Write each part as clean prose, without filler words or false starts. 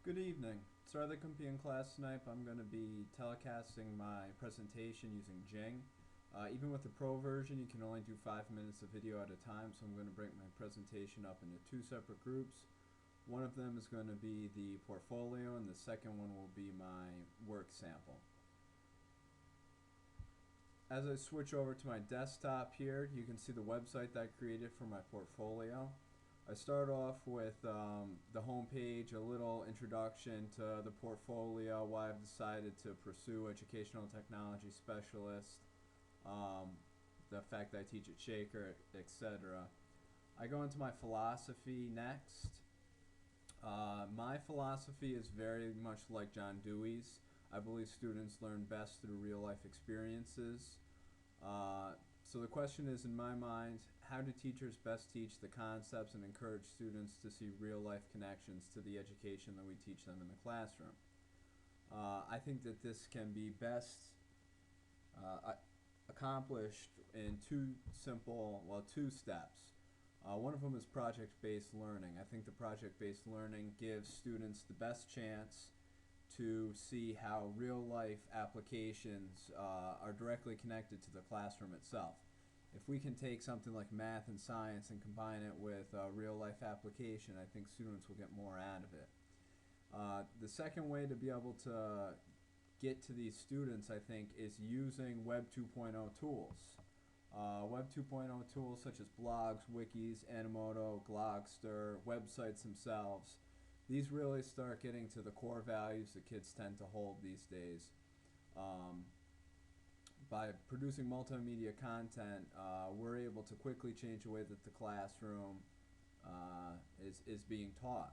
Good evening. Sorry that couldn't be in class tonight, but I'm going to be telecasting my presentation using Jing. Even with the pro version, you can only do 5 minutes of video at a time, so I'm going to break my presentation up into two separate groups. One of them is going to be the portfolio, and the second one will be my work sample. As I switch over to my desktop here, you can see the website that I created for my portfolio. I start off with the home page, a little introduction to the portfolio, why I've decided to pursue educational technology specialist, the fact that I teach at Shaker, etc. I go into my philosophy next. My philosophy is very much like John Dewey's. I believe students learn best through real-life experiences. So the question is, in my mind, how do teachers best teach the concepts and encourage students to see real-life connections to the education that we teach them in the classroom? I think that this can be best accomplished in two steps. One of them is project-based learning. I think the project-based learning gives students the best chance to see how real-life applications are directly connected to the classroom itself. If we can take something like math and science and combine it with a real-life application, I think students will get more out of it. The second way to be able to get to these students, I think, is using Web 2.0 tools. Web 2.0 tools such as blogs, wikis, Animoto, Glogster, websites themselves. These really start getting to the core values that kids tend to hold these days. By producing multimedia content, we're able to quickly change the way that the classroom is being taught.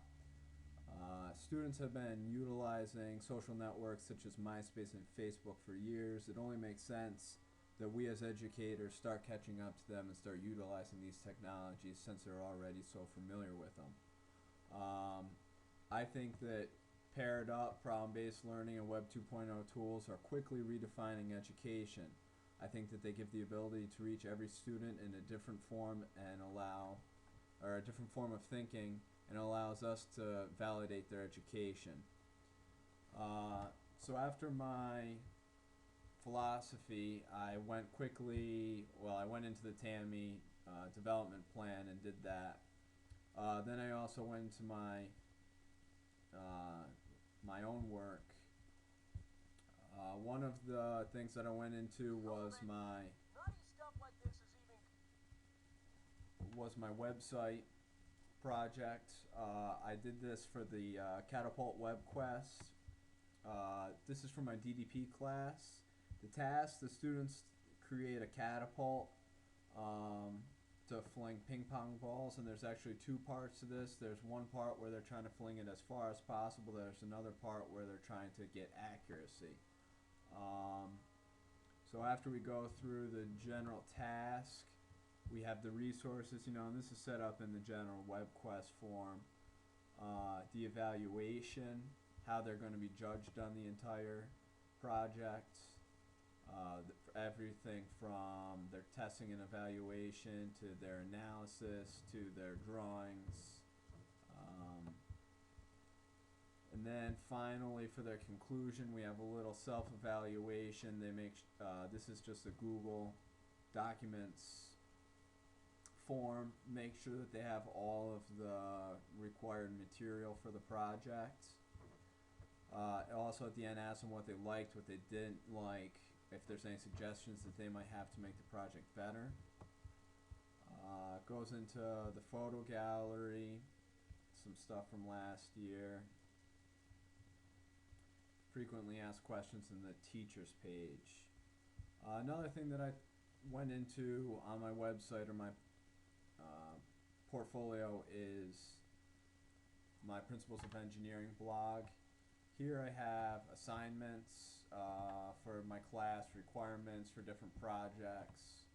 Students have been utilizing social networks such as MySpace and Facebook for years. It only makes sense that we as educators start catching up to them and start utilizing these technologies since they're already so familiar with them. I think that paired up, problem-based learning and Web 2.0 tools are quickly redefining education. I think that they give the ability to reach every student in a different form and a different form of thinking, and allows us to validate their education. So after my philosophy, I went into the TAMI development plan and did that. Then I also went into my own work. One of the things that I went into was my website project. I did this for the Catapult Web Quest. This is for my DDP class. The task: the students create a catapult to fling ping pong balls, and there's actually two parts to this. There's one part where they're trying to fling it as far as possible. There's another part where they're trying to get accuracy. So after we go through the general task, we have the resources, and this is set up in the general web quest form. The evaluation, how they're going to be judged on the entire project. Everything from their testing and evaluation to their analysis to their drawings. And then finally, for their conclusion, we have a little self-evaluation. This is just a Google Documents form. Make sure that they have all of the required material for the project. Also at the end, ask them what they liked, what they didn't like, if there's any suggestions that they might have to make the project better. Goes into the photo gallery, some stuff from last year. Frequently asked questions in the teachers page. Another thing that I went into on my website or my portfolio is my Principles of Engineering blog. Here I have assignments for my class, requirements for different projects.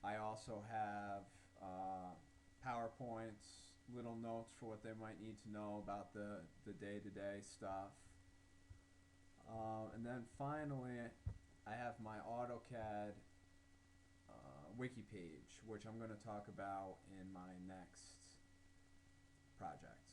I also have PowerPoints, little notes for what they might need to know about the day-to-day stuff. And then finally, I have my AutoCAD wiki page, which I'm going to talk about in my next project.